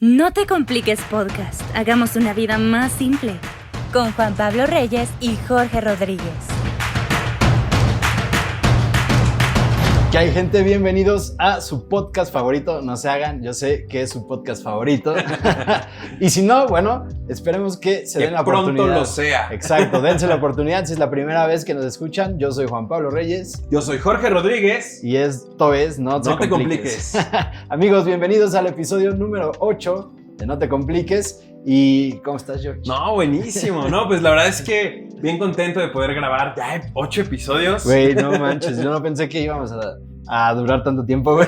No te compliques podcast, hagamos una vida más simple. Con Juan Pablo Reyes y Jorge Rodríguez. ¿Qué hay, gente? Bienvenidos a su podcast favorito. No se hagan, yo sé que es su podcast favorito. Y si no, bueno, esperemos que se den la oportunidad. Pronto lo sea. Exacto, dense la oportunidad. Si es la primera vez que nos escuchan, yo soy Juan Pablo Reyes. Yo soy Jorge Rodríguez. Y esto es No te compliques. Amigos, bienvenidos al episodio número 8 de No te compliques. ¿Y cómo estás, George? No, buenísimo. No, pues la verdad es que bien contento de poder grabar ya 8 episodios. Güey, no manches, yo no pensé que íbamos a durar tanto tiempo, güey.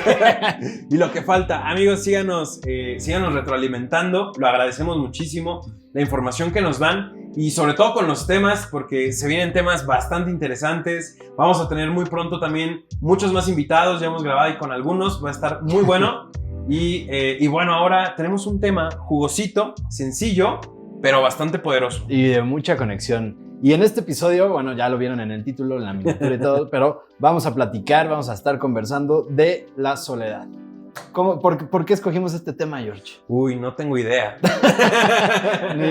Y lo que falta, amigos, síganos retroalimentando. Lo agradecemos muchísimo, la información que nos dan y sobre todo con los temas, porque se vienen temas bastante interesantes. Vamos a tener muy pronto también muchos más invitados. Ya hemos grabado y con algunos va a estar muy bueno. Y bueno, ahora tenemos un tema jugosito, sencillo, pero bastante poderoso. Y de mucha conexión. Y en este episodio, bueno, ya lo vieron en el título, en la miniatura y todo, pero vamos a platicar, vamos a estar conversando de la soledad. ¿Por qué escogimos este tema, George? Uy, no tengo idea.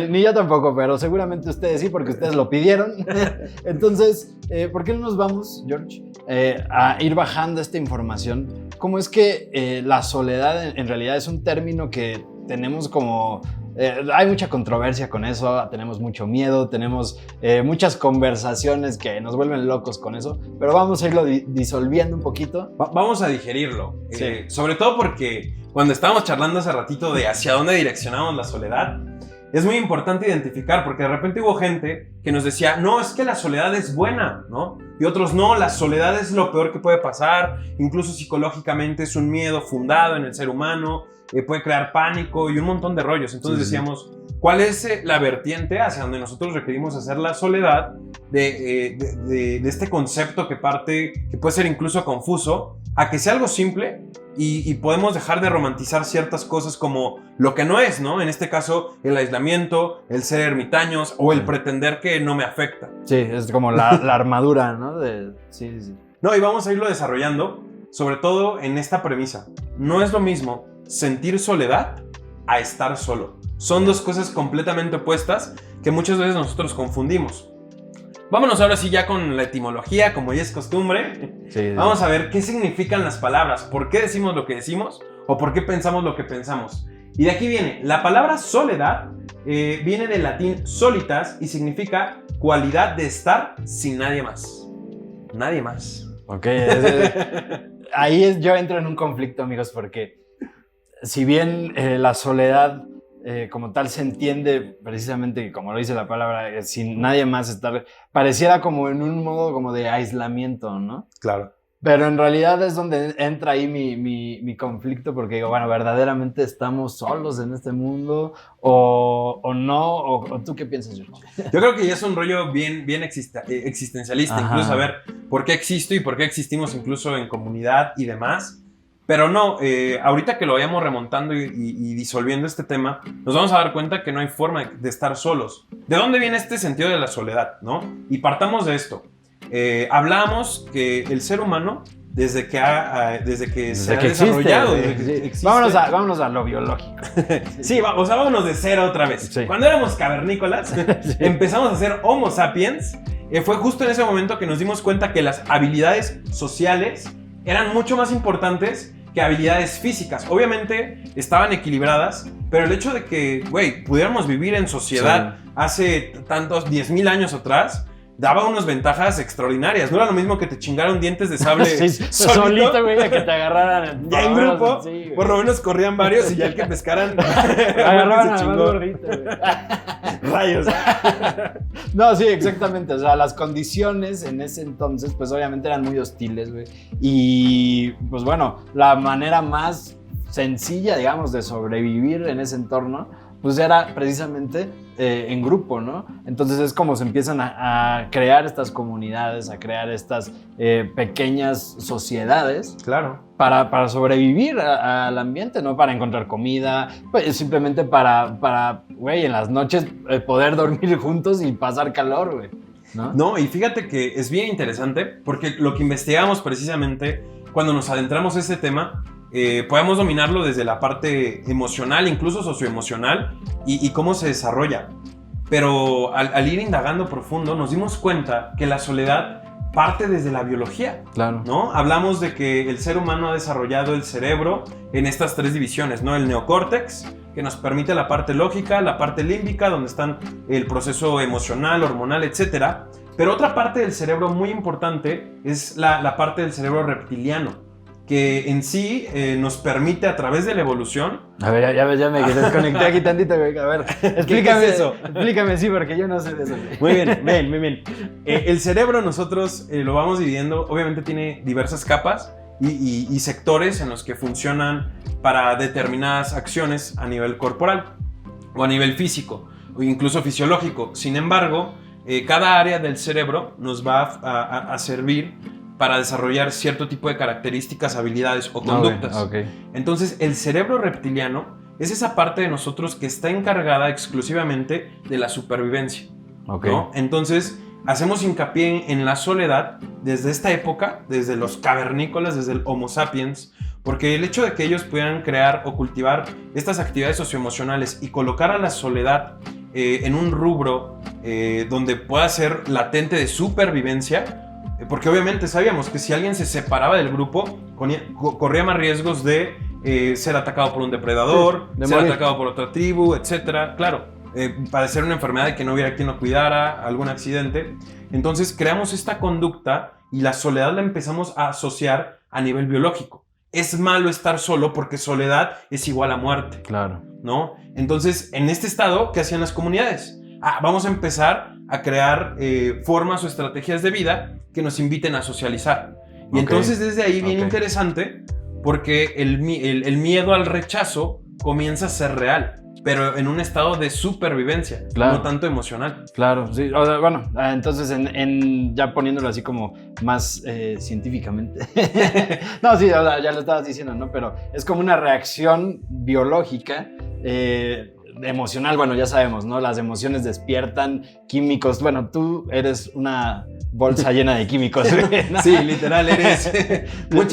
ni yo tampoco, pero seguramente ustedes sí, porque ustedes lo pidieron. Entonces, ¿por qué no nos vamos, George, a ir bajando esta información? ¿Cómo es que la soledad en realidad es un término que tenemos como... hay mucha controversia con eso, tenemos mucho miedo, tenemos muchas conversaciones que nos vuelven locos con eso, pero vamos a irlo disolviendo un poquito. Vamos a digerirlo, Sí. Sobre todo porque cuando estábamos charlando hace ratito de hacia dónde direccionamos la soledad, es muy importante identificar, porque de repente hubo gente que nos decía, no, es que la soledad es buena, ¿no? Y otros, no, la soledad es lo peor que puede pasar, incluso psicológicamente es un miedo fundado en el ser humano, puede crear pánico y un montón de rollos. Entonces decíamos, ¿cuál es la vertiente hacia donde nosotros requerimos hacer la soledad de este concepto que puede ser incluso confuso, a que sea algo simple y podemos dejar de romantizar ciertas cosas como lo que no es, ¿no? En este caso, el aislamiento, el ser ermitaños o el pretender que no me afecta. Sí, es como la armadura, ¿no? Sí. No, y vamos a irlo desarrollando, sobre todo en esta premisa. No es lo mismo sentir soledad a estar solo. Son dos cosas completamente opuestas que muchas veces nosotros confundimos. Vámonos ahora sí ya con la etimología, como ya es costumbre. Sí. Vamos a ver qué significan las palabras, por qué decimos lo que decimos o por qué pensamos lo que pensamos. Y de aquí viene, la palabra soledad viene del latín solitas y significa cualidad de estar sin nadie más. Nadie más. Ok, ahí yo entro en un conflicto, amigos, porque si bien la soledad como tal se entiende precisamente, como lo dice la palabra, sin nadie más estar, pareciera como en un modo como de aislamiento, ¿no? Claro. Pero en realidad es donde entra ahí mi conflicto, porque digo, bueno, ¿verdaderamente estamos solos en este mundo o no? ¿O tú qué piensas, George? Yo creo que ya es un rollo bien existencialista, Ajá. incluso saber por qué existo y por qué existimos incluso en comunidad y demás. Pero no, ahorita que lo vayamos remontando y disolviendo este tema, nos vamos a dar cuenta que no hay forma de estar solos. ¿De dónde viene este sentido de la soledad, no? Y partamos de esto. Hablamos que el ser humano, desde que se ha desarrollado, existe. Vámonos a lo biológico. Sí, vámonos de cero otra vez. Sí. Cuando éramos cavernícolas, Sí. empezamos a ser Homo sapiens. Fue justo en ese momento que nos dimos cuenta que las habilidades sociales eran mucho más importantes que habilidades físicas. Obviamente estaban equilibradas, pero el hecho de que, pudiéramos vivir en sociedad hace tantos 10,000 años atrás, daba unas ventajas extraordinarias. No era lo mismo que te chingaron dientes de sable solito, güey, a que te agarraran. ya en grupo, Sí, por lo menos corrían varios y ya el que pescaran agarraban se a chingó. más gordito, güey. Rayos. No, sí, exactamente. O sea, las condiciones en ese entonces, pues obviamente eran muy hostiles, güey. Y, pues bueno, la manera más sencilla, digamos, de sobrevivir en ese entorno, pues era precisamente en grupo, ¿no? Entonces es como se empiezan a crear estas comunidades, a crear estas pequeñas sociedades. Claro. Para sobrevivir al ambiente, no para encontrar comida, pues simplemente para güey, en las noches poder dormir juntos y pasar calor, güey, ¿no? No, y fíjate que es bien interesante porque lo que investigamos precisamente cuando nos adentramos a este tema podemos dominarlo desde la parte emocional, incluso socioemocional, y cómo se desarrolla. Pero al ir indagando profundo, nos dimos cuenta que la soledad parte desde la biología, Claro. ¿no? Hablamos de que el ser humano ha desarrollado el cerebro en estas 3 divisiones, ¿no? El neocórtex, que nos permite la parte lógica, la parte límbica, donde están el proceso emocional, hormonal, etcétera. Pero otra parte del cerebro muy importante es la parte del cerebro reptiliano, que en sí nos permite a través de la evolución. A ver, ya me desconecté aquí tantito, güey. A ver, explícame ¿Qué es eso? Explícame, sí, porque yo no sé de eso. Muy bien. El cerebro nosotros lo vamos dividiendo, obviamente tiene diversas capas y sectores en los que funcionan para determinadas acciones a nivel corporal o a nivel físico o incluso fisiológico. Sin embargo, cada área del cerebro nos va a servir para desarrollar cierto tipo de características, habilidades o conductas. Okay. Entonces, el cerebro reptiliano es esa parte de nosotros que está encargada exclusivamente de la supervivencia. Okay. ¿No? Entonces, hacemos hincapié en la soledad desde esta época, desde los cavernícolas, desde el Homo sapiens, porque el hecho de que ellos pudieran crear o cultivar estas actividades socioemocionales y colocar a la soledad en un rubro donde pueda ser latente de supervivencia, porque obviamente sabíamos que si alguien se separaba del grupo, corría más riesgos de ser atacado por un depredador, de ser morir. atacado por otra tribu, etc. Claro, padecer una enfermedad y que no hubiera quien lo cuidara, algún accidente. Entonces creamos esta conducta y la soledad la empezamos a asociar a nivel biológico. Es malo estar solo porque soledad es igual a muerte. Claro. ¿No? Entonces, en este estado, ¿qué hacían las comunidades? Vamos a empezar a crear formas o estrategias de vida que nos inviten a socializar. Y entonces desde ahí viene interesante porque el miedo al rechazo comienza a ser real, pero en un estado de supervivencia, Claro. no tanto emocional. Claro, sí. O sea, bueno, entonces ya poniéndolo así como más científicamente. No, sí, o sea, ya lo estabas diciendo, ¿no? Pero es como una reacción biológica emocional. Bueno, ya sabemos, ¿no? Las emociones despiertan químicos. Bueno, tú eres una bolsa llena de químicos. ¿No? Sí, literal, eres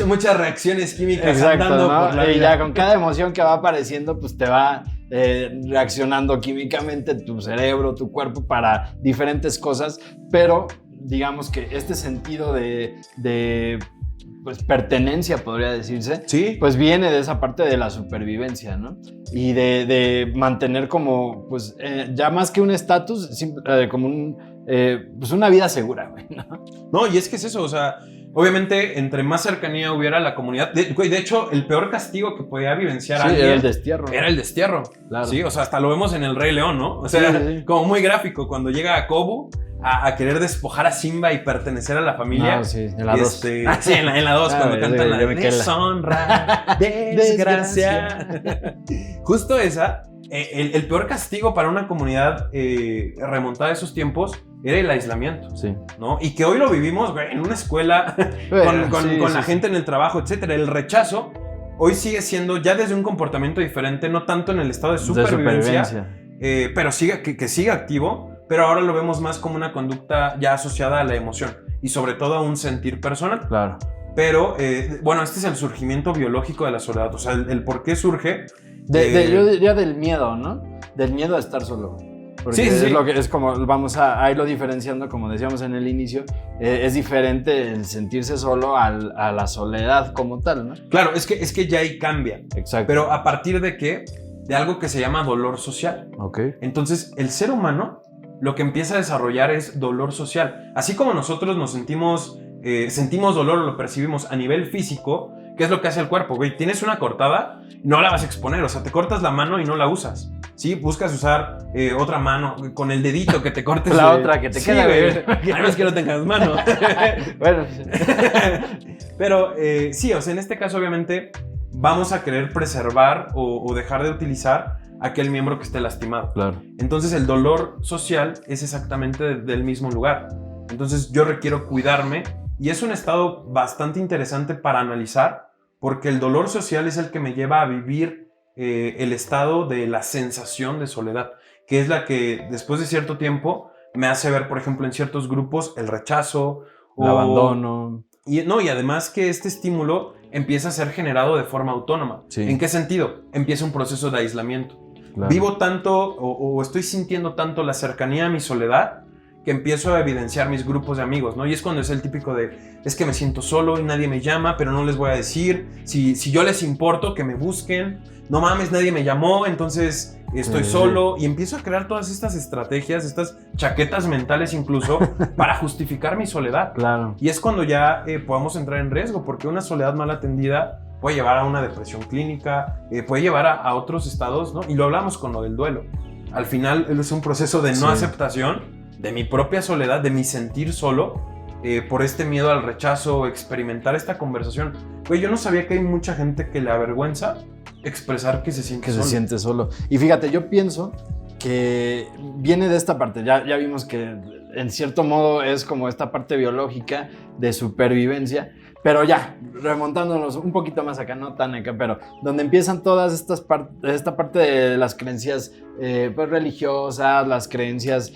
muchas reacciones químicas. Exacto, andando ¿no? por la Y vida. ya con cada emoción que va apareciendo, pues te va reaccionando químicamente tu cerebro, tu cuerpo para diferentes cosas, pero digamos que este sentido de pues, pertenencia, podría decirse, Sí. pues viene de esa parte de la supervivencia, ¿no? Y de mantener como, pues, ya más que un estatus, como pues una vida segura, güey, ¿no? No, y es que es eso, o sea, obviamente entre más cercanía hubiera a la comunidad, de hecho, el peor castigo que podía vivenciar Sí, alguien era el destierro. era el destierro. Claro. Sí, o sea, hasta lo vemos en el Rey León, ¿no? O sea, Sí. como muy gráfico, cuando llega a Kobu a querer despojar a Simba y pertenecer a la familia. No, sí, en la 2. Sí, en la 2, cuando cantan la de deshonra, desgracia. Justo esa, el peor castigo para una comunidad remontada a esos tiempos era el aislamiento, Sí. ¿no? Y que hoy lo vivimos, güey, en una escuela, con la gente en el trabajo, etcétera. El rechazo hoy sigue siendo ya desde un comportamiento diferente, no tanto en el estado de supervivencia. Pero que siga activo, pero ahora lo vemos más como una conducta ya asociada a la emoción y sobre todo a un sentir personal. Claro. Pero, bueno, este es el surgimiento biológico de la soledad, o sea, el por qué surge. Yo diría del miedo, ¿no? Del miedo a estar solo. Porque Sí. es como, vamos a irlo diferenciando, como decíamos en el inicio, es diferente el sentirse solo a la soledad como tal, ¿no? Claro, es que ya ahí cambia, Exacto. pero a partir de qué? De algo que se llama dolor social. Ok. Entonces, el ser humano lo que empieza a desarrollar es dolor social. Así como nosotros nos sentimos dolor o lo percibimos a nivel físico, ¿qué es lo que hace el cuerpo? Güey, tienes una cortada, no la vas a exponer, o sea, te cortas la mano y no la usas. ¿Sí? Buscas usar otra mano, con el dedito que te cortes. La otra que te queda, güey. güey. A menos que no tengas mano. Bueno, Pero sí, o sea, en este caso obviamente vamos a querer preservar o dejar de utilizar aquel miembro que esté lastimado. claro. Entonces el dolor social es exactamente del mismo lugar. Entonces yo requiero cuidarme y es un estado bastante interesante para analizar porque el dolor social es el que me lleva a vivir el estado de la sensación de soledad, que es la que después de cierto tiempo me hace ver, por ejemplo, en ciertos grupos el rechazo El abandono. Y además que este estímulo empieza a ser generado de forma autónoma. Sí. ¿En qué sentido? Empieza un proceso de aislamiento. Claro. Vivo tanto o estoy sintiendo tanto la cercanía a mi soledad que empiezo a evidenciar mis grupos de amigos, ¿no? Y es cuando es el típico de, es que me siento solo y nadie me llama, pero no les voy a decir. Si yo les importo, que me busquen. No mames, nadie me llamó, entonces estoy solo. Y empiezo a crear todas estas estrategias, estas chaquetas mentales incluso, para justificar mi soledad. Claro. Y es cuando ya podemos entrar en riesgo, porque una soledad mal atendida puede llevar a una depresión clínica, puede llevar a otros estados, ¿no? Y lo hablamos con lo del duelo. Al final es un proceso de no aceptación de mi propia soledad, de mi sentir solo, por este miedo al rechazo, experimentar esta conversación. Güey, yo no sabía que hay mucha gente que le avergüenza expresar que se siente solo. Se siente solo. Y fíjate, yo pienso que viene de esta parte. Ya vimos que en cierto modo es como esta parte biológica de supervivencia. Pero ya, remontándonos un poquito más acá, no tan acá, pero donde empiezan todas estas esta parte de las creencias pues religiosas, las creencias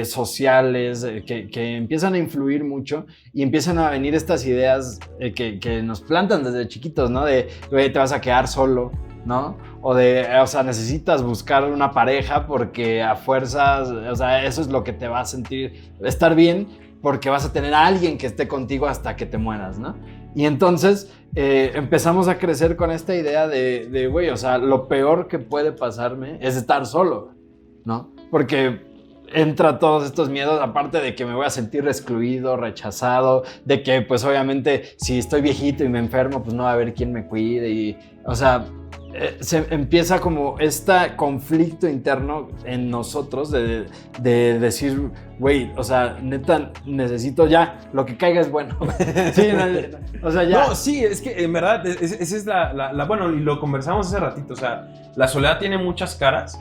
sociales, que empiezan a influir mucho y empiezan a venir estas ideas que nos plantan desde chiquitos, ¿no? De, güey, te vas a quedar solo, ¿no? O sea, necesitas buscar una pareja porque a fuerzas, o sea, eso es lo que te va a estar bien, porque vas a tener a alguien que esté contigo hasta que te mueras, ¿no? Y entonces empezamos a crecer con esta idea de, güey, o sea, lo peor que puede pasarme es estar solo, ¿no? Porque entra todos estos miedos, aparte de que me voy a sentir excluido, rechazado, de que pues obviamente si estoy viejito y me enfermo, pues no va a haber quien me cuide y, o sea, se empieza como este conflicto interno en nosotros de decir, güey, o sea, neta, necesito ya, lo que caiga es bueno. Sí, o sea, ya. No, sí, es que en verdad, esa es bueno, y lo conversamos hace ratito, o sea, la soledad tiene muchas caras,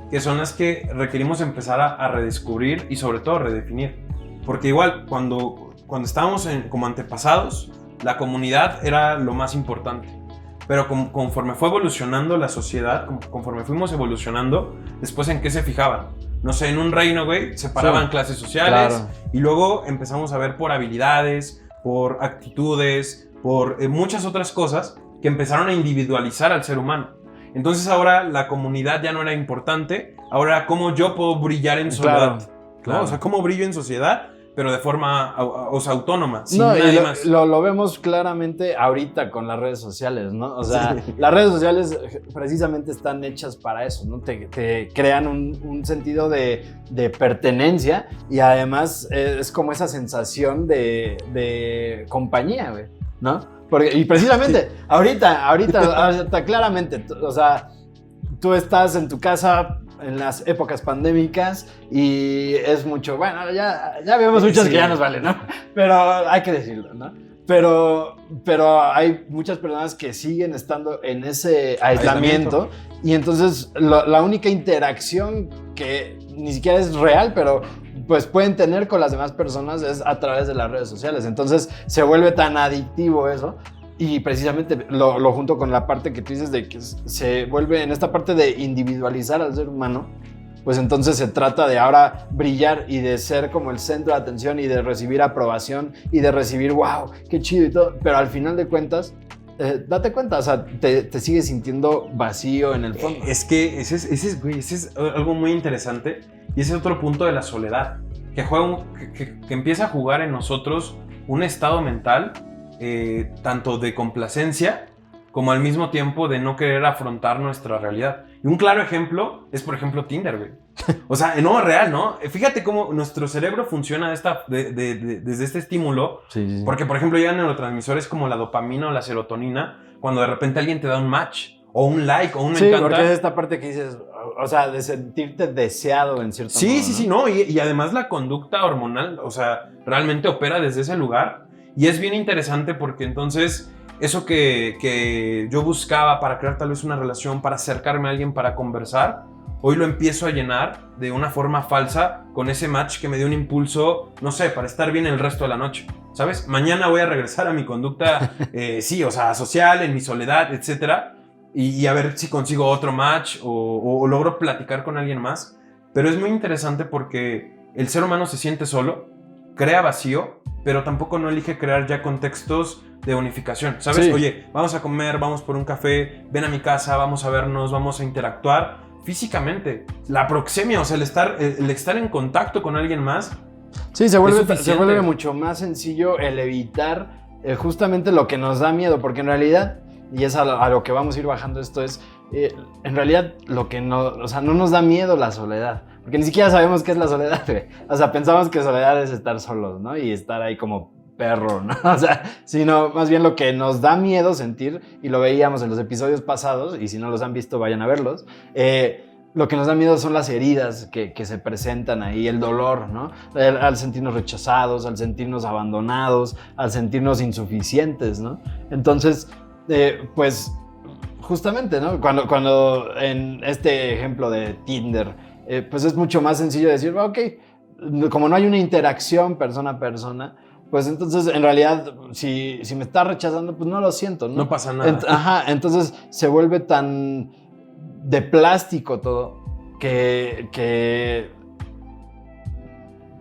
que son las que requerimos empezar a redescubrir y sobre todo redefinir. Porque igual, cuando estábamos como antepasados, la comunidad era lo más importante. Pero conforme fue evolucionando la sociedad, conforme fuimos evolucionando, después en qué se fijaban. No sé, en un reino, güey, separaban clases sociales, claro. Y luego empezamos a ver por habilidades, por actitudes, por muchas otras cosas que empezaron a individualizar al ser humano. Entonces ahora la comunidad ya no era importante, ahora cómo yo puedo brillar en soledad. Claro. ¿No? O sea, cómo brillo en sociedad, pero de forma autónoma, sin nadie más. Lo vemos claramente ahorita con las redes sociales, ¿no? O sea, sí. Las redes sociales precisamente están hechas para eso, ¿no? Te crean un sentido de pertenencia y además es como esa sensación de compañía, güey, ¿no? Y precisamente, sí. ahorita claramente, o sea, tú estás en tu casa en las épocas pandémicas y es mucho, bueno, ya vemos muchas que ya nos valen, ¿no? Pero hay que decirlo, ¿no? Pero hay muchas personas que siguen estando en ese aislamiento. Y entonces la única interacción que ni siquiera es real, pero pues pueden tener con las demás personas es a través de las redes sociales. Entonces se vuelve tan adictivo eso. Y precisamente lo junto con la parte que tú dices de que se vuelve en esta parte de individualizar al ser humano, pues entonces se trata de ahora brillar y de ser como el centro de atención y de recibir aprobación y de recibir, wow, qué chido y todo, pero al final de cuentas, date cuenta, o sea, te sigues sintiendo vacío en el fondo. Es que ese es algo muy interesante y ese es otro punto de la soledad, que empieza a jugar en nosotros un estado mental tanto de complacencia como al mismo tiempo de no querer afrontar nuestra realidad. Y un claro ejemplo es, por ejemplo, Tinder, güey. O sea, no, real, ¿no? Fíjate cómo nuestro cerebro funciona desde este estímulo. Sí. Porque, por ejemplo, llegan neurotransmisores como la dopamina o la serotonina cuando de repente alguien te da un match o un like o un me encanta. Sí, porque es esta parte que dices, o sea, de sentirte deseado en cierto modo. Sí, ¿no? Y además la conducta hormonal, o sea, realmente opera desde ese lugar. Y es bien interesante porque entonces eso que yo buscaba para crear tal vez una relación, para acercarme a alguien, para conversar, hoy lo empiezo a llenar de una forma falsa con ese match que me dio un impulso, no sé, para estar bien el resto de la noche, ¿sabes? Mañana voy a regresar a mi conducta, o sea, social, en mi soledad, etcétera, y a ver si consigo otro match o logro platicar con alguien más. Pero es muy interesante porque el ser humano se siente solo, crea vacío pero tampoco no elige crear ya contextos de unificación, ¿sabes? Sí. Oye, vamos a comer, vamos por un café, ven a mi casa, vamos a vernos, vamos a interactuar físicamente. La proxemia, o sea, el estar en contacto con alguien más. Sí, se vuelve suficiente. mucho más sencillo el evitar justamente lo que nos da miedo, porque en realidad, y es a lo que vamos a ir bajando esto, es en realidad lo que no, o sea, no nos da miedo la soledad, porque ni siquiera sabemos qué es la soledad, güey. O sea, pensamos que soledad es estar solos, ¿no? Y estar ahí como perro, ¿no? O sea, sino más bien lo que nos da miedo sentir, y lo veíamos en los episodios pasados, y si no los han visto, vayan a verlos, lo que nos da miedo son las heridas que se presentan ahí, el dolor, ¿no? Al sentirnos rechazados, al sentirnos abandonados, al sentirnos insuficientes, ¿no? Entonces, pues, justamente, ¿no? Cuando en este ejemplo de Tinder, pues es mucho más sencillo decir, ok, como no hay una interacción persona a persona, pues entonces en realidad si me está rechazando, pues no lo siento, ¿no? No pasa nada. Entonces se vuelve tan de plástico todo, que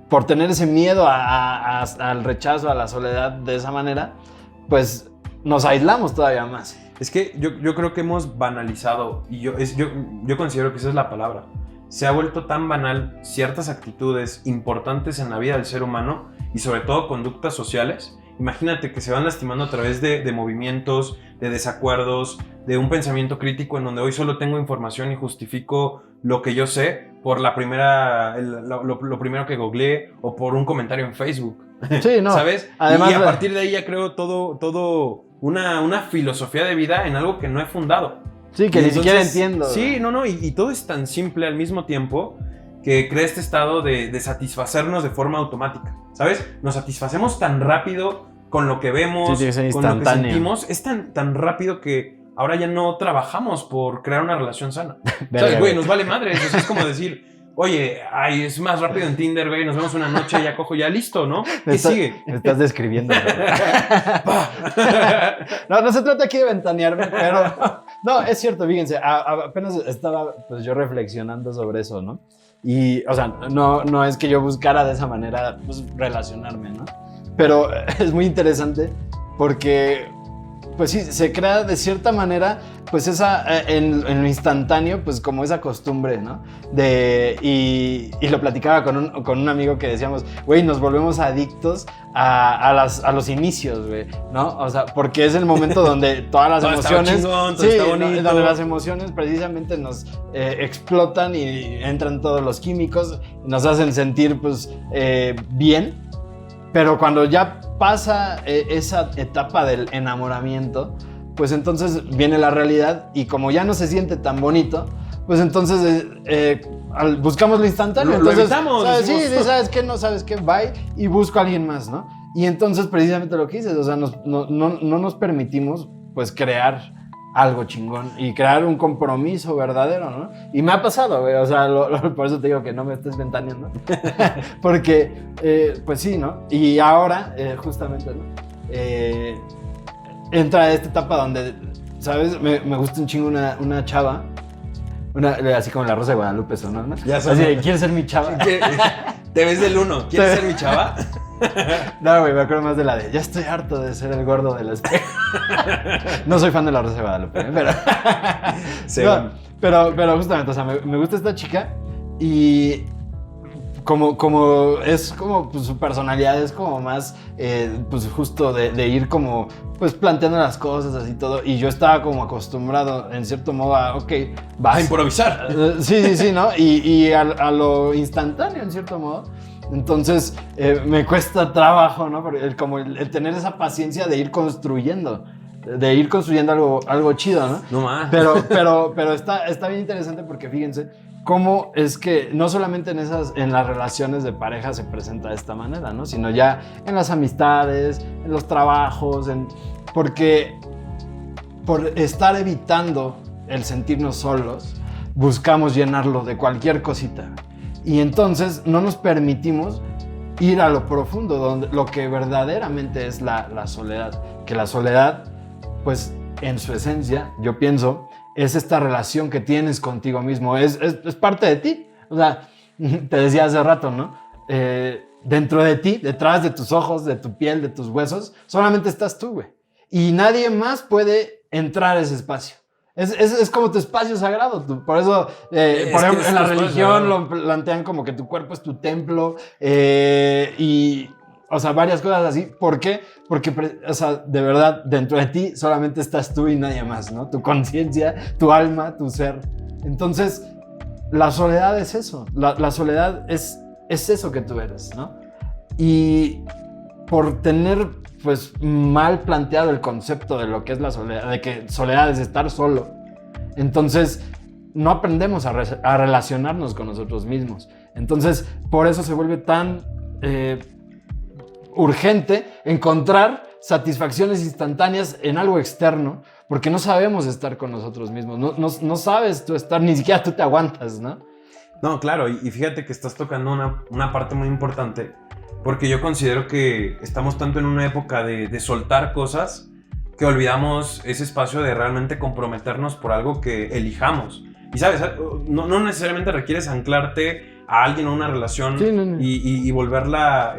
por tener ese miedo al rechazo, a la soledad de esa manera, pues nos aislamos todavía más. Es que yo creo que hemos banalizado, y yo considero que esa es la palabra. Se ha vuelto tan banal ciertas actitudes importantes en la vida del ser humano y sobre todo conductas sociales. Imagínate que se van lastimando a través de movimientos, de desacuerdos, de un pensamiento crítico en donde hoy solo tengo información y justifico lo que yo sé por lo primero que googleé o por un comentario en Facebook. Sí, no. ¿Sabes? Además, y a partir de ahí ya creo todo una filosofía de vida en algo que no he fundado. Sí, que Y ni entonces, siquiera entiendo. Sí, no, y todo es tan simple al mismo tiempo que crea este estado de satisfacernos de forma automática, ¿sabes? Nos satisfacemos tan rápido con lo que vemos, Sí, tiene que ser con lo que instantáneo. sentimos, es tan rápido que ahora ya no trabajamos por crear una relación sana. Verga, ¿Sabes, güey? güey. Nos vale madre, eso es como decir... Oye, es más rápido en Tinder, güey, nos vemos una noche, ya cojo, ya listo, ¿no? ¿Qué sigue? Me estás describiendo. No se trata aquí de ventanearme, pero... No, es cierto, fíjense, apenas estaba pues yo reflexionando sobre eso, ¿no? Y, o sea, no es que yo buscara de esa manera pues, relacionarme, ¿no? Pero es muy interesante porque, pues sí, se crea de cierta manera, pues esa, en lo instantáneo, pues como esa costumbre, ¿no? Y lo platicaba con un amigo que decíamos, güey, nos volvemos adictos a los inicios, güey, ¿no? O sea, porque es el momento donde todas las Todo está emociones... chingón, todo está bonito. Donde las emociones precisamente nos explotan y entran todos los químicos, y nos hacen sentir, pues, bien. Pero cuando ya pasa esa etapa del enamoramiento, pues entonces viene la realidad y como ya no se siente tan bonito, pues entonces buscamos lo instantáneo. Lo Entonces, evitamos, ¿sabes? Sí, decimos. ¿sabes qué? No, ¿sabes qué? Bye. Y busco a alguien más, ¿no? Y entonces precisamente lo que dices, o sea, no nos permitimos pues crear algo chingón y crear un compromiso verdadero, ¿no? Y me ha pasado, güey, o sea, por eso te digo que no me estés ventaneando. Porque, pues sí, ¿no? Y ahora, justamente, ¿no? Entra esta etapa donde, ¿sabes? Me gusta un chingo una chava, así como la Rosa de Guadalupe, ¿no? Ya Así sabes. de, ¿quieres ser mi chava? Te ves del uno. ¿Quieres ser mi chava? No, güey, me acuerdo más de la de, ya estoy harto de ser el gordo del espejo. No soy fan de la Rosa de Guadalupe, pero... Sí. No, pero justamente, o sea, me gusta esta chica y como es como pues, su personalidad es como más pues justo de ir como pues planteando las cosas así todo, y yo estaba como acostumbrado en cierto modo a vas A improvisar. sí, ¿no? Y a lo instantáneo en cierto modo. Entonces me cuesta trabajo, ¿no? Como el tener esa paciencia de ir construyendo algo chido, ¿no? No más. Pero está bien interesante porque fíjense cómo es que no solamente en las relaciones de pareja se presenta de esta manera, ¿no? Sino ya en las amistades, en los trabajos, porque por estar evitando el sentirnos solos, buscamos llenarlo de cualquier cosita. Y entonces no nos permitimos ir a lo profundo, donde lo que verdaderamente es la soledad. Que la soledad, pues en su esencia, yo pienso, es esta relación que tienes contigo mismo, es parte de ti. O sea, te decía hace rato, ¿no? dentro de ti, detrás de tus ojos, de tu piel, de tus huesos, solamente estás tú, güey. Y nadie más puede entrar a ese espacio. Es como tu espacio sagrado. Por eso, por ejemplo, en la religión lo plantean como que tu cuerpo es tu templo y, o sea, varias cosas así. ¿Por qué? Porque, o sea, de verdad, dentro de ti solamente estás tú y nadie más, ¿no? Tu conciencia, tu alma, tu ser. Entonces, la soledad es eso. La soledad es eso que tú eres, ¿no? Y por tener, pues, mal planteado el concepto de lo que es la soledad, de que soledad es estar solo, entonces no aprendemos a relacionarnos con nosotros mismos. Entonces, por eso se vuelve tan urgente encontrar satisfacciones instantáneas en algo externo, porque no sabemos estar con nosotros mismos. No sabes tú estar, ni siquiera tú te aguantas, ¿no? No, claro, y fíjate que estás tocando una parte muy importante, porque yo considero que estamos tanto en una época de soltar cosas que olvidamos ese espacio de realmente comprometernos por algo que elijamos. Y sabes, no necesariamente requieres anclarte a alguien o a una relación Sí, no. y volverla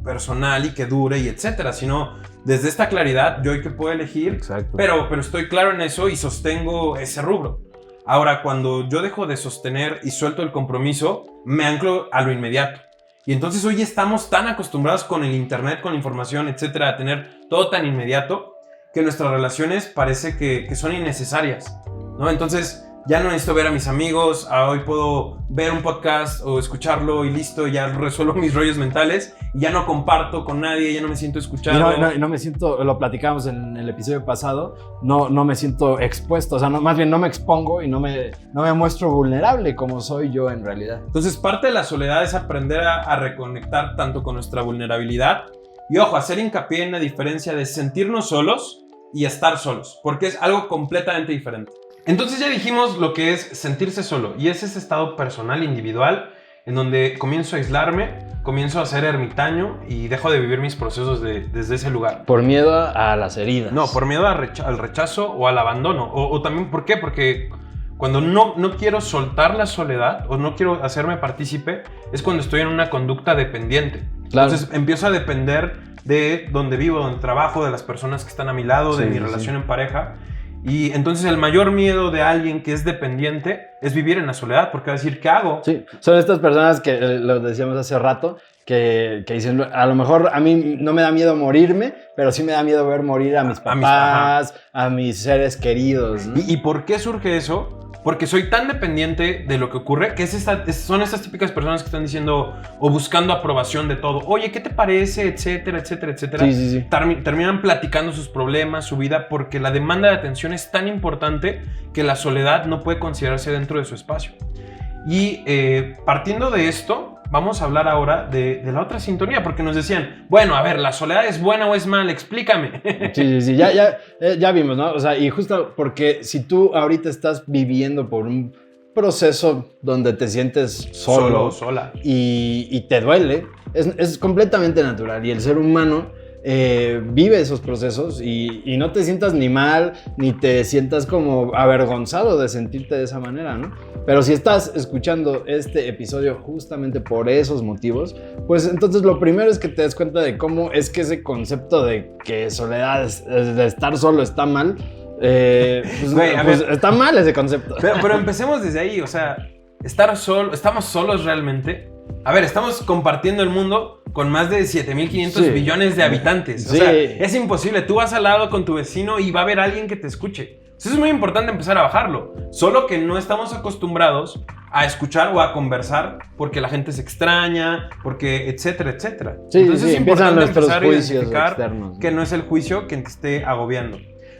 personal y que dure y etcétera, sino desde esta claridad yo que puedo elegir, Exacto. pero estoy claro en eso y sostengo ese rubro. Ahora, cuando yo dejo de sostener y suelto el compromiso, me anclo a lo inmediato. Y entonces hoy estamos tan acostumbrados con el internet, con la información, etcétera, a tener todo tan inmediato que nuestras relaciones parece que son innecesarias, ¿no? Entonces ya no necesito ver a mis amigos, hoy puedo ver un podcast o escucharlo y listo, ya resuelvo mis rollos mentales y ya no comparto con nadie, ya no me siento escuchado. No me siento, lo platicamos en el episodio pasado, no me siento expuesto, o sea, más bien no me expongo y no me muestro vulnerable como soy yo en realidad. Entonces parte de la soledad es aprender a reconectar tanto con nuestra vulnerabilidad y ojo, hacer hincapié en la diferencia de sentirnos solos y estar solos, porque es algo completamente diferente. Entonces ya dijimos lo que es sentirse solo y es ese estado personal, individual, en donde comienzo a aislarme, comienzo a ser ermitaño y dejo de vivir mis procesos desde ese lugar. Por miedo a las heridas. No, por miedo al rechazo o al abandono. O también, ¿por qué? Porque cuando no quiero soltar la soledad o no quiero hacerme partícipe, es cuando estoy en una conducta dependiente. Claro. Entonces empiezo a depender de donde vivo, donde trabajo, de las personas que están a mi lado, de mi relación en pareja. Y entonces el mayor miedo de alguien que es dependiente es vivir en la soledad, porque va a decir, ¿qué hago? Sí, son estas personas que lo decíamos hace rato, que dicen, a lo mejor a mí no me da miedo morirme, pero sí me da miedo ver morir a mis papás, a mis seres queridos, ¿no? ¿Y por qué surge eso? Porque soy tan dependiente de lo que ocurre que son estas típicas personas que están diciendo o buscando aprobación de todo. Oye, ¿qué te parece? Etcétera, etcétera, etcétera. Sí. Terminan platicando sus problemas, su vida, porque la demanda de atención es tan importante que la soledad no puede considerarse dentro de su espacio. Y partiendo de esto, vamos a hablar ahora de la otra sintonía, porque nos decían, bueno, a ver, ¿la soledad es buena o es mala? Explícame. Sí, ya vimos, ¿no? O sea, y justo porque si tú ahorita estás viviendo por un proceso donde te sientes solo sola. Y te duele, es completamente natural. Y el ser humano vive esos procesos y no te sientas ni mal, ni te sientas como avergonzado de sentirte de esa manera, ¿no? Pero si estás escuchando este episodio justamente por esos motivos, pues entonces lo primero es que te des cuenta de cómo es que ese concepto de que soledad, de estar solo está mal, pues está mal ese concepto. Pero empecemos desde ahí, o sea, ¿estamos solos realmente? A ver, estamos compartiendo el mundo con más de 7.500 billones de habitantes. O sea, es imposible. Tú vas al lado con tu vecino y va a haber alguien que te escuche. Eso es muy importante empezar a bajarlo. Solo que no estamos acostumbrados a escuchar o a conversar porque la gente se extraña, porque etcétera, etcétera. Entonces es importante empezar a identificar externos, ¿no? Que no es el juicio quien te esté agobiando.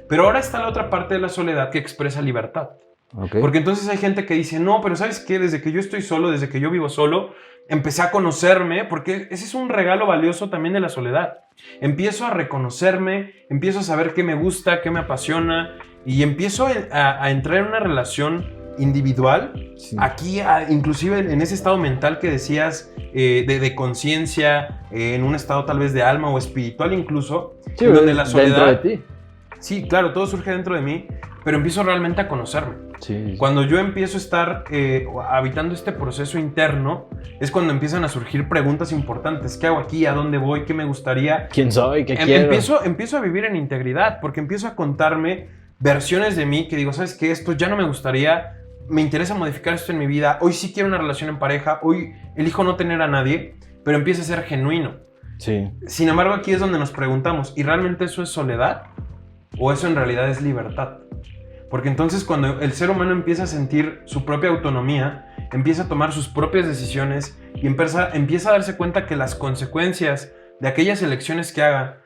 Pero ahora está la otra parte de la soledad que expresa libertad. Okay. Porque entonces hay gente que dice, no, pero ¿sabes qué? Desde que yo estoy solo, desde que yo vivo solo, empecé a conocerme, porque ese es un regalo valioso también de la soledad. Empiezo a reconocerme, empiezo a saber qué me gusta, qué me apasiona, y empiezo a entrar en una relación individual, aquí inclusive en ese estado mental que decías, de conciencia, en un estado tal vez de alma o espiritual incluso, donde la soledad... Dentro de ti. Sí, claro, todo surge dentro de mí, pero empiezo realmente a conocerme. Sí. Cuando yo empiezo a estar habitando este proceso interno, es cuando empiezan a surgir preguntas importantes. ¿Qué hago aquí? ¿A dónde voy? ¿Qué me gustaría? ¿Quién soy? ¿Qué quiero? Empiezo a vivir en integridad, porque empiezo a contarme versiones de mí que digo, ¿sabes qué? Esto ya no me gustaría, me interesa modificar esto en mi vida, hoy sí quiero una relación en pareja, hoy elijo no tener a nadie, pero empieza a ser genuino. Sí. Sin embargo, aquí es donde nos preguntamos, ¿y realmente eso es soledad? ¿O eso en realidad es libertad? Porque entonces cuando el ser humano empieza a sentir su propia autonomía, empieza a tomar sus propias decisiones y empieza a darse cuenta que las consecuencias de aquellas elecciones que haga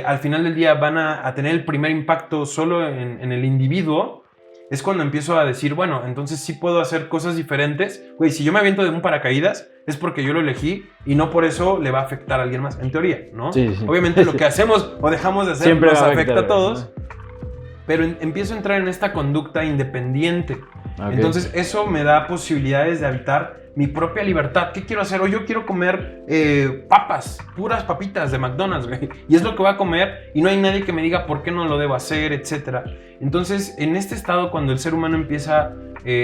al final del día van a tener el primer impacto solo en el individuo, es cuando empiezo a decir, bueno, entonces sí puedo hacer cosas diferentes. Güey, si yo me aviento de un paracaídas es porque yo lo elegí y no por eso le va a afectar a alguien más, en teoría, ¿no? Sí. Obviamente lo que hacemos o dejamos de hacer siempre nos va afecta a todos, ¿no? pero empiezo a entrar en esta conducta independiente. Okay. Entonces eso me da posibilidades de habitar mi propia libertad. ¿Qué quiero hacer? Hoy yo quiero comer papas, puras papitas de McDonald's, güey. Y es lo que voy a comer y no hay nadie que me diga por qué no lo debo hacer, etc. Entonces, en este estado, cuando el ser humano empieza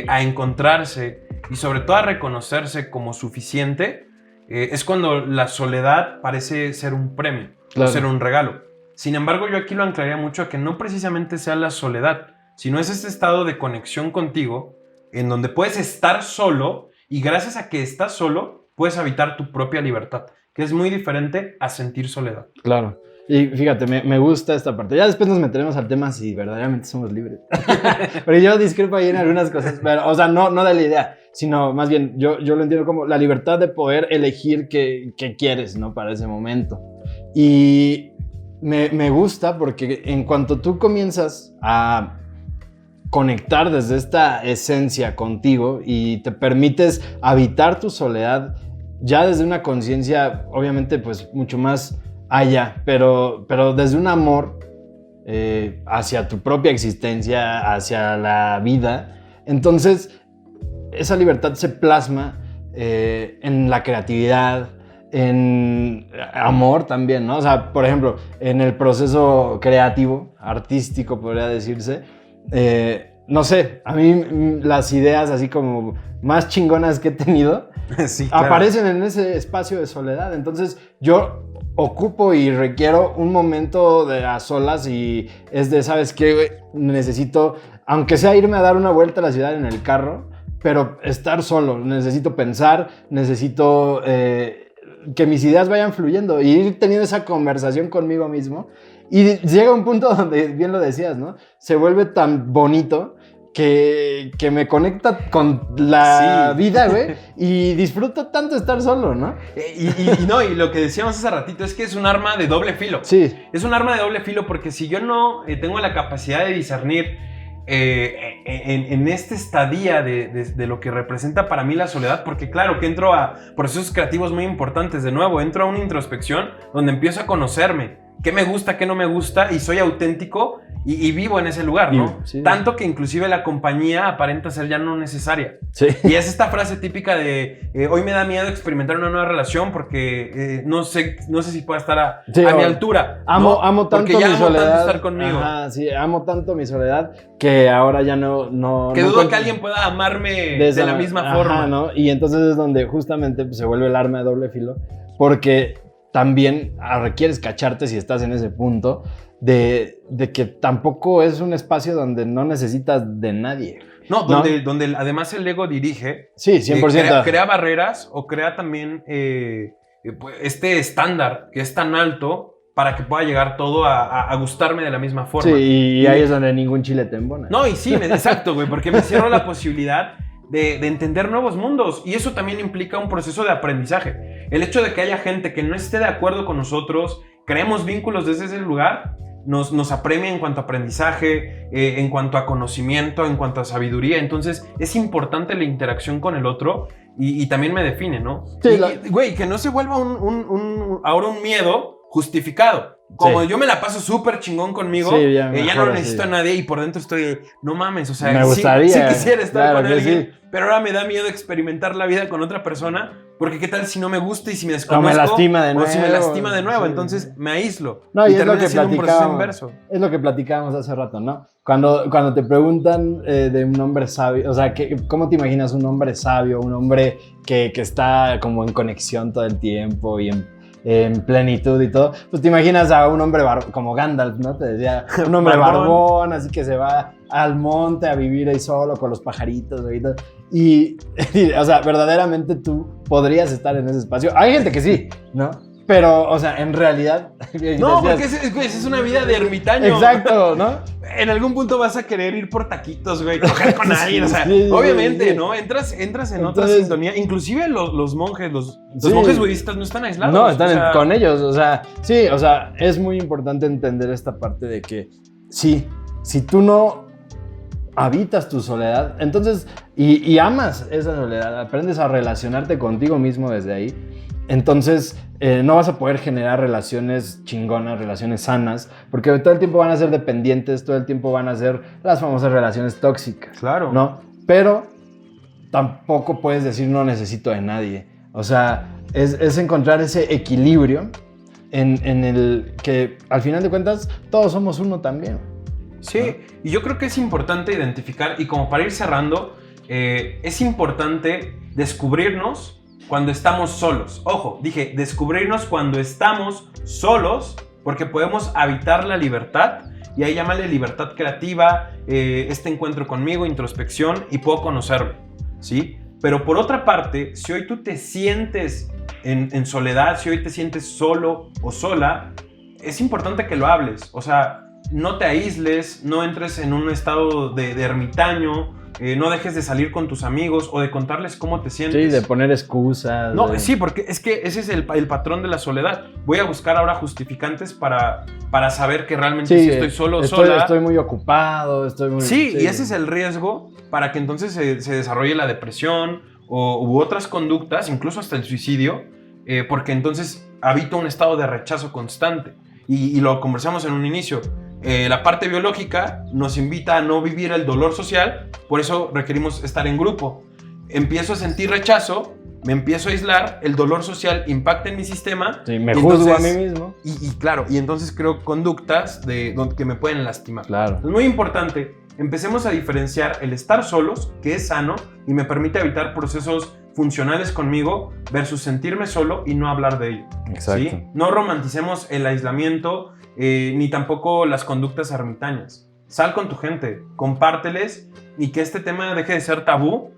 a encontrarse y sobre todo a reconocerse como suficiente, es cuando la soledad parece ser un premio, claro, ser un regalo. Sin embargo, yo aquí lo anclaría mucho a que no precisamente sea la soledad, sino es este estado de conexión contigo en donde puedes estar solo y gracias a que estás solo puedes habitar tu propia libertad, que es muy diferente a sentir soledad. Claro. Y fíjate, me gusta esta parte. Ya después nos meteremos al tema si verdaderamente somos libres. Pero yo discrepo ahí en algunas cosas. Pero, o sea, no de la idea, sino más bien yo lo entiendo como la libertad de poder elegir qué quieres, ¿no? Para ese momento. Y me gusta porque en cuanto tú comienzas a conectar desde esta esencia contigo y te permites habitar tu soledad ya desde una conciencia, obviamente, pues mucho más allá, pero desde un amor hacia tu propia existencia, hacia la vida, entonces esa libertad se plasma en la creatividad, en amor también, ¿no? O sea, por ejemplo, en el proceso creativo, artístico, podría decirse, no sé, a mí las ideas así como más chingonas que he tenido Sí, claro, aparecen en ese espacio de soledad. Entonces yo ocupo y requiero un momento de a solas y es de, ¿sabes qué, güey? Necesito, aunque sea irme a dar una vuelta a la ciudad en el carro, pero estar solo. Necesito pensar, necesito que mis ideas vayan fluyendo y ir teniendo esa conversación conmigo mismo. Y llega un punto donde, bien lo decías, ¿no? Se vuelve tan bonito que me conecta con la vida, güey, y disfruto tanto estar solo, ¿no? Y lo que decíamos hace ratito es que es un arma de doble filo. Sí. Es un arma de doble filo porque si yo no tengo la capacidad de discernir en este estadía de lo que representa para mí la soledad, porque claro que entro a procesos creativos muy importantes, de nuevo, entro a una introspección donde empiezo a conocerme, qué me gusta, qué no me gusta, y soy auténtico y vivo en ese lugar, ¿no? Sí. Tanto que inclusive la compañía aparenta ser ya no necesaria. Sí. Y es esta frase típica de hoy me da miedo experimentar una nueva relación porque no sé si pueda estar a mi altura. Amo tanto porque ya mi amo soledad. tanto estar conmigo. Ajá, sí, amo tanto mi soledad que ahora ya no que dudo que alguien pueda amarme de la misma forma. ¿no? Y entonces es donde justamente pues, se vuelve el arma de doble filo, porque también requieres cacharte si estás en ese punto de que tampoco es un espacio donde no necesitas de nadie. No, donde además el ego dirige. Sí, 100%. Crea barreras o crea también este estándar que es tan alto para que pueda llegar todo a gustarme de la misma forma. Sí, y ahí es donde ningún chile te embona. No, y sí, exacto, güey, porque me cierro la posibilidad de entender nuevos mundos. Y eso también implica un proceso de aprendizaje. El hecho de que haya gente que no esté de acuerdo con nosotros, creemos vínculos desde ese lugar, nos apremia en cuanto a aprendizaje, en cuanto a conocimiento, en cuanto a sabiduría. Entonces, es importante la interacción con el otro y también me define, ¿no? Sí, Güey, que no se vuelva ahora un miedo justificado. Como Sí. yo me la paso súper chingón conmigo, Sí, ya no mejor necesito así. a nadie y por dentro estoy, no mames, o sea, Me sí- gustaría, sí quisiera estar claro con que alguien, sí. pero ahora me da miedo experimentar la vida con otra persona, porque qué tal si no me gusta y si me O desconozco, me lastima de o nuevo. si me lastima de nuevo, Sí. entonces me aíslo. No, y es lo termina que siendo un proceso platicábamos. inverso. Es lo que platicábamos hace rato, ¿no? Cuando te preguntan de un hombre sabio, o sea, ¿cómo te imaginas un hombre sabio, un hombre que está como en conexión todo el tiempo y en plenitud y todo? Pues te imaginas a un hombre como Gandalf, ¿no? Te decía, un hombre barbón, así que se va al monte a vivir ahí solo con los pajaritos y todo. Y, o sea, verdaderamente tú podrías estar en ese espacio. Hay gente que sí, ¿no? Pero, o sea, en realidad... No, decías, porque es una vida de ermitaño. exacto, ¿no? En algún punto vas a querer ir por taquitos, güey, coger con alguien, o sea, Sí, obviamente, sí. ¿no? Entras en otra Entonces- sintonía. Inclusive los monjes, los Sí. monjes budistas no están aislados. No, están o sea, con ellos, o sea, sí, o sea, es muy importante entender esta parte de que sí, si tú no habitas tu soledad, entonces, y amas esa soledad, aprendes a relacionarte contigo mismo desde ahí, entonces no vas a poder generar relaciones chingonas, relaciones sanas, porque todo el tiempo van a ser dependientes, todo el tiempo van a ser las famosas relaciones tóxicas, Claro. ¿no? Pero tampoco puedes decir no necesito de nadie, o sea, es encontrar ese equilibrio en el que al final de cuentas todos somos uno también. Sí, y yo creo que es importante identificar, y como para ir cerrando, es importante descubrirnos cuando estamos solos. Ojo, dije descubrirnos cuando estamos solos, porque podemos habitar la libertad, y ahí llámale libertad creativa, este encuentro conmigo, introspección, y puedo conocerme, ¿sí? Pero por otra parte, si hoy tú te sientes en soledad, si hoy te sientes solo o sola, es importante que lo hables, o sea, no te aísles, no entres en un estado de ermitaño, no dejes de salir con tus amigos o de contarles cómo te sientes. Sí, de poner excusas. No, sí, porque es que ese es el patrón de la soledad. Voy a buscar ahora justificantes para saber que realmente sí estoy solo o sola. Estoy muy ocupado, estoy muy... Sí, y ese es el riesgo para que entonces se desarrolle la depresión u otras conductas, incluso hasta el suicidio, porque entonces habita un estado de rechazo constante. Y lo conversamos en un inicio. La parte biológica nos invita a no vivir el dolor social, por eso requerimos estar en grupo. Empiezo a sentir rechazo, me empiezo a aislar, el dolor social impacta en mi sistema. Sí, me y juzgo entonces, a mí mismo. Y claro, y entonces creo conductas que me pueden lastimar. Claro. Es muy importante, empecemos a diferenciar el estar solos, que es sano y me permite evitar procesos funcionales conmigo, versus sentirme solo y no hablar de ello. Exacto. ¿Sí? No romanticemos el aislamiento, ni tampoco las conductas ermitañas. Sal con tu gente, compárteles y que este tema deje de ser tabú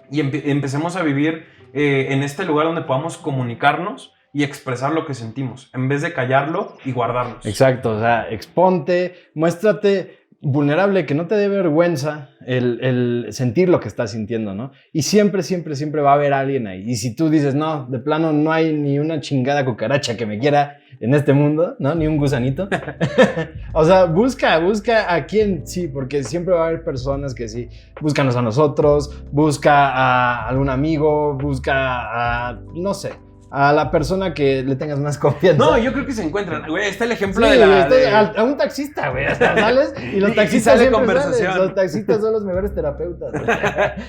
y empecemos a vivir en este lugar donde podamos comunicarnos y expresar lo que sentimos, en vez de callarlo y guardarnos. Exacto, o sea, exponte, muéstrate vulnerable, que no te dé vergüenza el sentir lo que estás sintiendo, ¿no? Y siempre, siempre, siempre va a haber alguien ahí. Y si tú dices, no, de plano no hay ni una chingada cucaracha que me quiera en este mundo, ¿no? Ni un gusanito. O sea, busca a quien sí, porque siempre va a haber personas que sí. Búscanos a nosotros, busca a algún amigo, busca a, no sé, a la persona que le tengas más confianza. No, yo creo que se encuentran. Güey, está el ejemplo Sí, de la... a un taxista, güey, hasta sales y los Y taxistas sale siempre conversación. salen. Los taxistas son los mejores terapeutas, güey.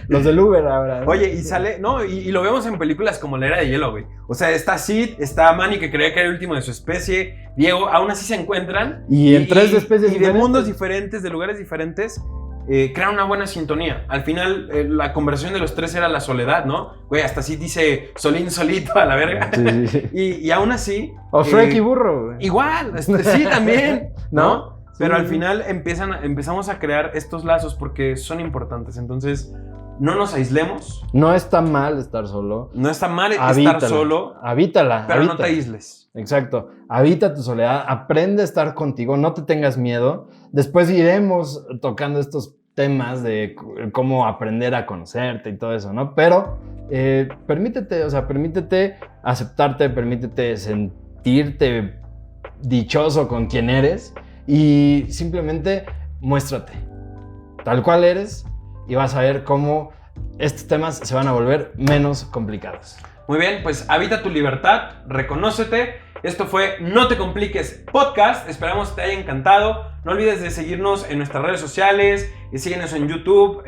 Los del Uber ahora, ¿no? Oye, y sale, no, y lo vemos en películas como La Era de Hielo, güey. O sea, está Sid, está Manny, que creía que era el último de su especie, Diego, aún así se encuentran. Y en tres especies y de diferentes. mundos diferentes, de lugares diferentes, crean una buena sintonía. Al final, la conversación de los tres era la soledad, ¿no? Güey, hasta Sid dice Solín solito a la verga. Sí, sí. Y aún así... O Shrek y burro, güey. Igual, sí, también, ¿no? Sí. Pero al final empezamos a crear estos lazos porque son importantes. Entonces, no nos aislemos. No está mal estar solo. No está mal Habítala. estar solo, Habítala. pero no habítala. te aísles. Exacto. Habita tu soledad, aprende a estar contigo, no te tengas miedo. Después iremos tocando estos temas de cómo aprender a conocerte y todo eso, ¿no? Pero permítete aceptarte, permítete sentirte dichoso con quien eres y simplemente muéstrate tal cual eres y vas a ver cómo estos temas se van a volver menos complicados. Muy bien, pues habita tu libertad, reconócete Esto fue No Te Compliques Podcast. Esperamos que te haya encantado. No olvides de seguirnos en nuestras redes sociales. Síguenos en YouTube,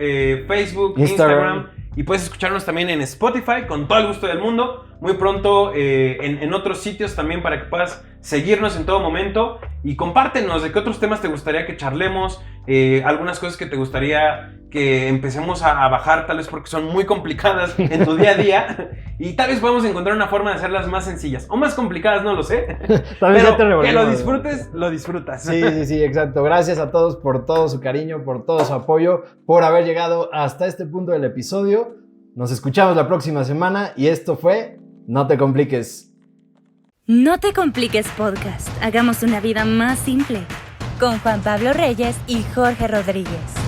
Facebook, Instagram. Y puedes escucharnos también en Spotify con todo el gusto del mundo. Muy pronto en otros sitios también para que puedas seguirnos en todo momento. Y compártenos de qué otros temas te gustaría que charlemos. Algunas cosas que te gustaría que empecemos a bajar, tal vez porque son muy complicadas en tu día a día. Y tal vez podamos encontrar una forma de hacerlas más sencillas. O más complicadas, no lo sé. Pero que lo disfrutes, lo disfrutas. Sí, exacto. Gracias a todos por todo su cariño, por todo su apoyo, por haber llegado hasta este punto del episodio. Nos escuchamos la próxima semana y esto fue No Te Compliques. No Te Compliques Podcast. Hagamos una vida más simple. Con Juan Pablo Reyes y Jorge Rodríguez.